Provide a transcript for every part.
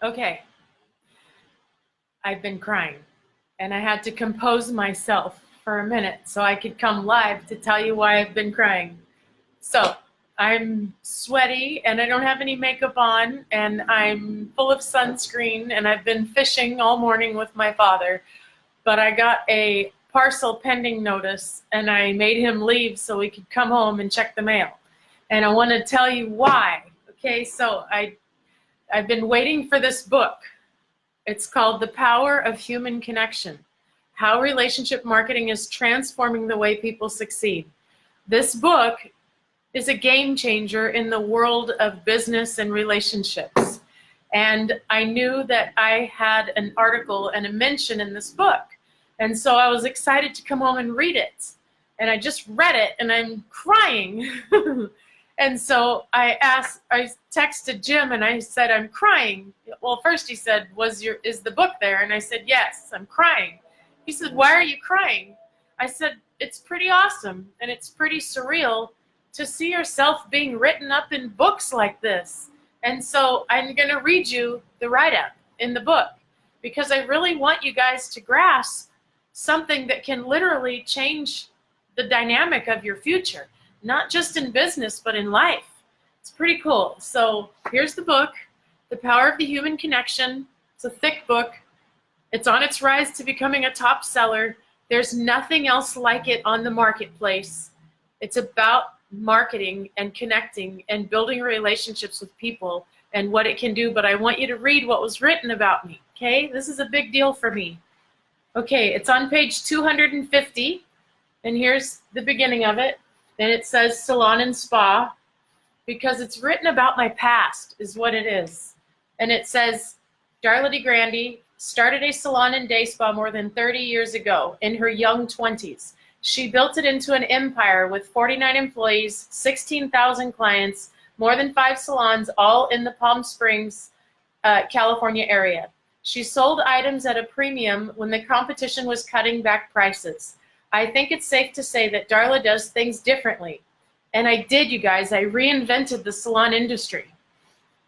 Okay, I've been crying and I had to compose myself for a minute so I could come live to tell you why I've been crying. So I'm sweaty and I don't have any makeup on and I'm full of sunscreen and I've been fishing all morning with my father, but I got a parcel pending notice and I made him leave so we could come home and check the mail. And I want to tell you why. Okay, so I've been waiting for this book. It's called The Power of Human Connection: How Relationship Marketing is Transforming the Way People Succeed. This book is a game changer in the world of business and relationships. And I knew that I had an article and a mention in this book. And so I was excited to come home and read it. And I just read it and I'm crying. And so I texted Jim and I said, I'm crying. Well, first he said, is the book there? And I said, yes, I'm crying. He said, why are you crying? I said, it's pretty awesome and it's pretty surreal to see yourself being written up in books like this. And so I'm going to read you the write-up in the book because I really want you guys to grasp something that can literally change the dynamic of your future, not just in business, but in life. It's pretty cool. So here's the book, The Power of the Human Connection. It's a thick book. It's on its rise to becoming a top seller. There's nothing else like it on the marketplace. It's about marketing and connecting and building relationships with people and what it can do. But I want you to read what was written about me, okay? This is a big deal for me. Okay, it's on page 250, and here's the beginning of it. And it says Salon and Spa, because it's written about my past, is what it is. And it says, Darla DeGrande started a salon and day spa more than 30 years ago in her young 20s. She built it into an empire with 49 employees, 16,000 clients, more than 5 salons, all in the Palm Springs, California area. She sold items at a premium when the competition was cutting back prices. I think it's safe to say that Darla does things differently. And I did, you guys. I reinvented the salon industry.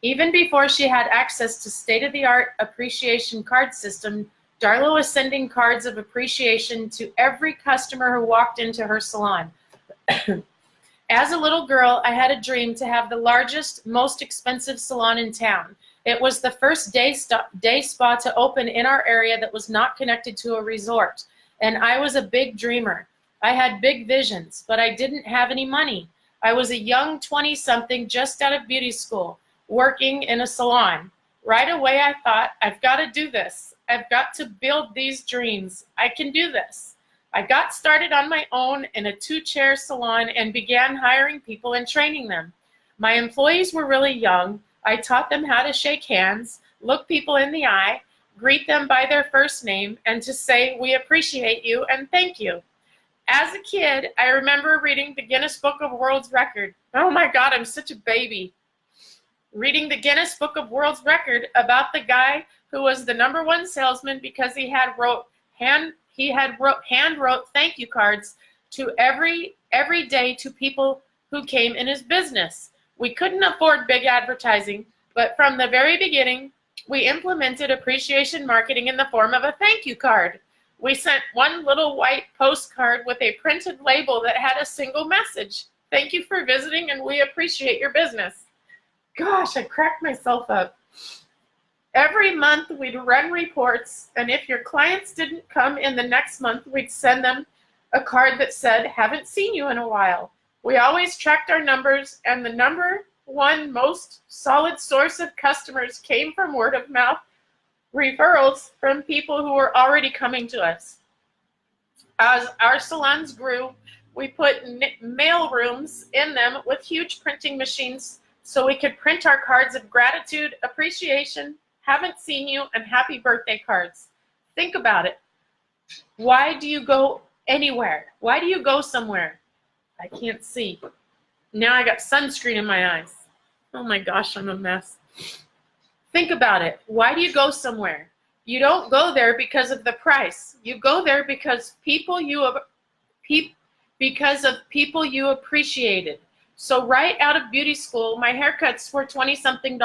Even before she had access to state-of-the-art appreciation card system, Darla was sending cards of appreciation to every customer who walked into her salon. As a little girl, I had a dream to have the largest, most expensive salon in town. It was the first day spa to open in our area that was not connected to a resort. And I was a big dreamer. I had big visions, but I didn't have any money. I was a young 20-something just out of beauty school, working in a salon. Right away, I thought, I've got to do this. I've got to build these dreams. I can do this. I got started on my own in a 2-chair salon and began hiring people and training them. My employees were really young. I taught them how to shake hands, look people in the eye, greet them by their first name, and to say, we appreciate you and thank you. As a kid, I remember reading the Guinness Book of World Record. Oh my God, I'm such a baby. Reading the Guinness Book of World Record about the guy who was the #1 salesman because he had hand-wrote thank you cards to every day to people who came in his business. We couldn't afford big advertising, but from the very beginning, we implemented appreciation marketing in the form of a thank you card. We sent one little white postcard with a printed label that had a single message. Thank you for visiting and we appreciate your business. Gosh, I cracked myself up. Every month we'd run reports, and if your clients didn't come in the next month, we'd send them a card that said, haven't seen you in a while. We always tracked our numbers, and the #1 most solid source of customers came from word of mouth referrals from people who were already coming to us. As our salons grew, we put mail rooms in them with huge printing machines so we could print our cards of gratitude, appreciation, haven't seen you, and happy birthday cards. Think about it. Why do you go anywhere? Why do you go somewhere? I can't see. Now I got sunscreen in my eyes. Oh my gosh, I'm a mess. Think about it. Why do you go somewhere? You don't go there because of the price. You go there because of people you appreciated. So right out of beauty school, my haircuts were $20-something.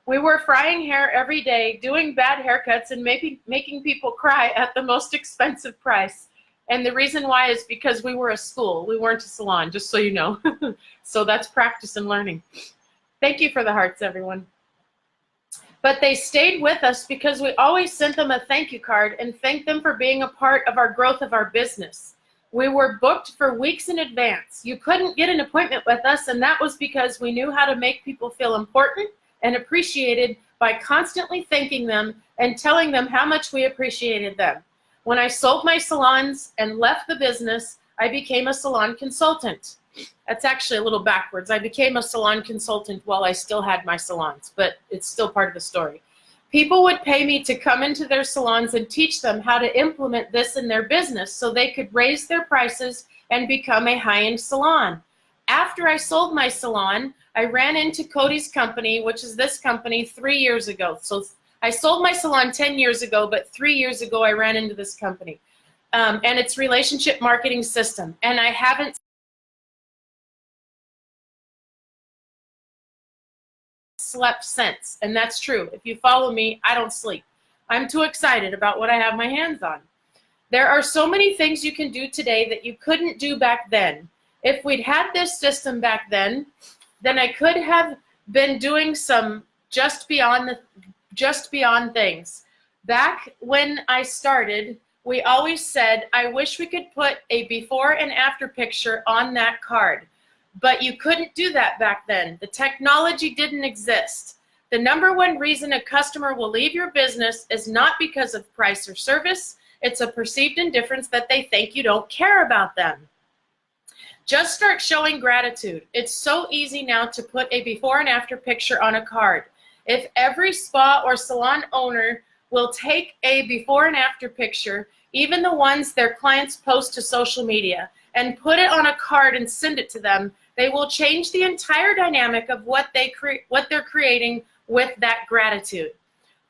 We were frying hair every day, doing bad haircuts, and making people cry at the most expensive price. And the reason why is because we were a school. We weren't a salon, just so you know. So that's practice and learning. Thank you for the hearts, everyone. But they stayed with us because we always sent them a thank you card and thanked them for being a part of our growth of our business. We were booked for weeks in advance. You couldn't get an appointment with us, and that was because we knew how to make people feel important and appreciated by constantly thanking them and telling them how much we appreciated them. When I sold my salons and left the business, I became a salon consultant. That's actually a little backwards. I became a salon consultant while I still had my salons, but it's still part of the story. People would pay me to come into their salons and teach them how to implement this in their business so they could raise their prices and become a high-end salon. After I sold my salon, I ran into Cody's company, which is this company, 3 years ago. So I sold my salon 10 years ago, but 3 years ago I ran into this company and its relationship marketing system. And I haven't slept since, and that's true. If you follow me, I don't sleep. I'm too excited about what I have my hands on. There are so many things you can do today that you couldn't do back then. If we'd had this system back then I could have been doing some just beyond things. Back when I started, we always said, I wish we could put a before and after picture on that card. But you couldn't do that back then. The technology didn't exist. The number one reason a customer will leave your business is not because of price or service. It's a perceived indifference that they think you don't care about them. Just start showing gratitude. It's so easy now to put a before and after picture on a card. If every spa or salon owner will take a before and after picture, even the ones their clients post to social media, and put it on a card and send it to them, they will change the entire dynamic of what they're creating with that gratitude.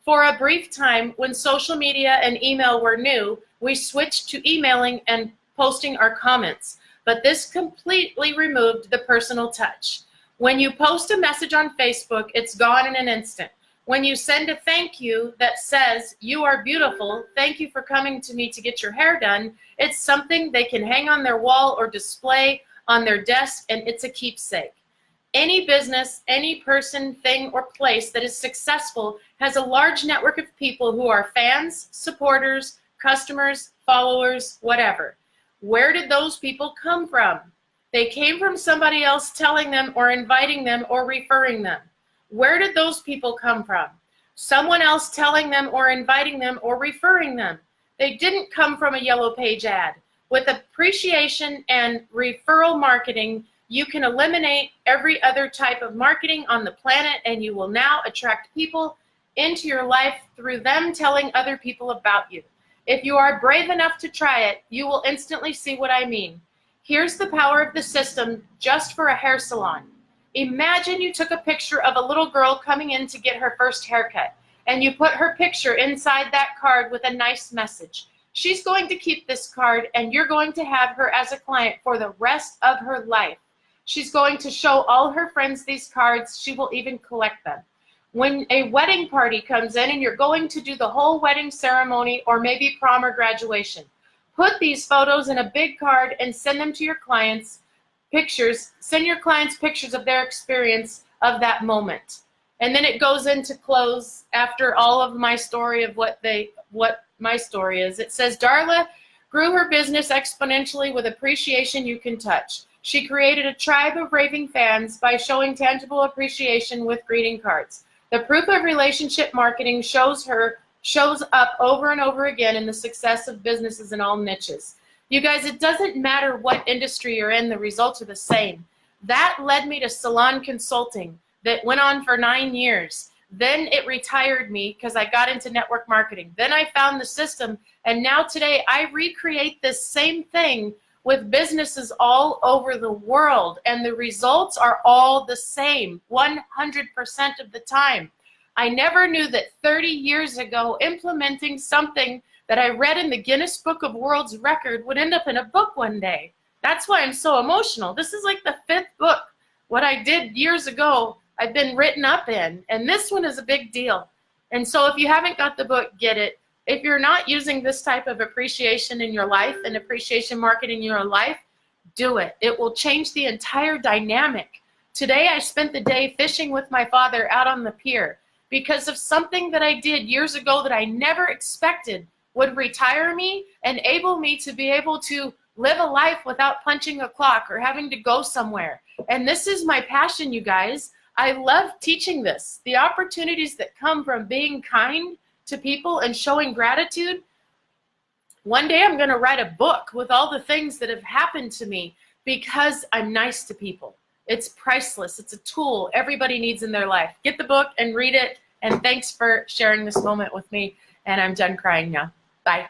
For a brief time, when social media and email were new, we switched to emailing and posting our comments. But this completely removed the personal touch. When you post a message on Facebook, it's gone in an instant. When you send a thank you that says, you are beautiful, thank you for coming to me to get your hair done, it's something they can hang on their wall or display on their desk, and it's a keepsake. Any business, any person, thing, or place that is successful has a large network of people who are fans, supporters, customers, followers, whatever. Where did those people come from? They came from somebody else telling them or inviting them or referring them. Where did those people come from? Someone else telling them or inviting them or referring them. They didn't come from a yellow page ad. With appreciation and referral marketing, you can eliminate every other type of marketing on the planet, and you will now attract people into your life through them telling other people about you. If you are brave enough to try it, you will instantly see what I mean. Here's the power of the system just for a hair salon. Imagine you took a picture of a little girl coming in to get her first haircut, and you put her picture inside that card with a nice message. She's going to keep this card, and you're going to have her as a client for the rest of her life. She's going to show all her friends these cards. She will even collect them. When a wedding party comes in and you're going to do the whole wedding ceremony or maybe prom or graduation, put these photos in a big card and send them to your clients. Send your clients pictures of their experience of that moment. And then it goes into close after all of my story of what my story is. It says, Darla grew her business exponentially with appreciation you can touch. She created a tribe of raving fans by showing tangible appreciation with greeting cards. The proof of relationship marketing shows up over and over again in the success of businesses in all niches. You guys, it doesn't matter what industry you're in, the results are the same. That led me to salon consulting that went on for 9 years. Then it retired me because I got into network marketing. Then I found the system, and now today I recreate this same thing with businesses all over the world, and the results are all the same 100% of the time. I never knew that 30 years ago implementing something that I read in the Guinness Book of World's Record would end up in a book one day. That's why I'm so emotional. This is like the 5th book. What I did years ago, I've been written up in, and this one is a big deal. And so if you haven't got the book, get it. If you're not using this type of appreciation in your life and appreciation marketing in your life, do it. It will change the entire dynamic. Today I spent the day fishing with my father out on the pier because of something that I did years ago that I never expected would retire me, enable me to be able to live a life without punching a clock or having to go somewhere. And this is my passion, you guys. I love teaching this. The opportunities that come from being kind to people and showing gratitude. One day I'm going to write a book with all the things that have happened to me because I'm nice to people. It's priceless. It's a tool everybody needs in their life. Get the book and read it. And thanks for sharing this moment with me. And I'm done crying now. Bye.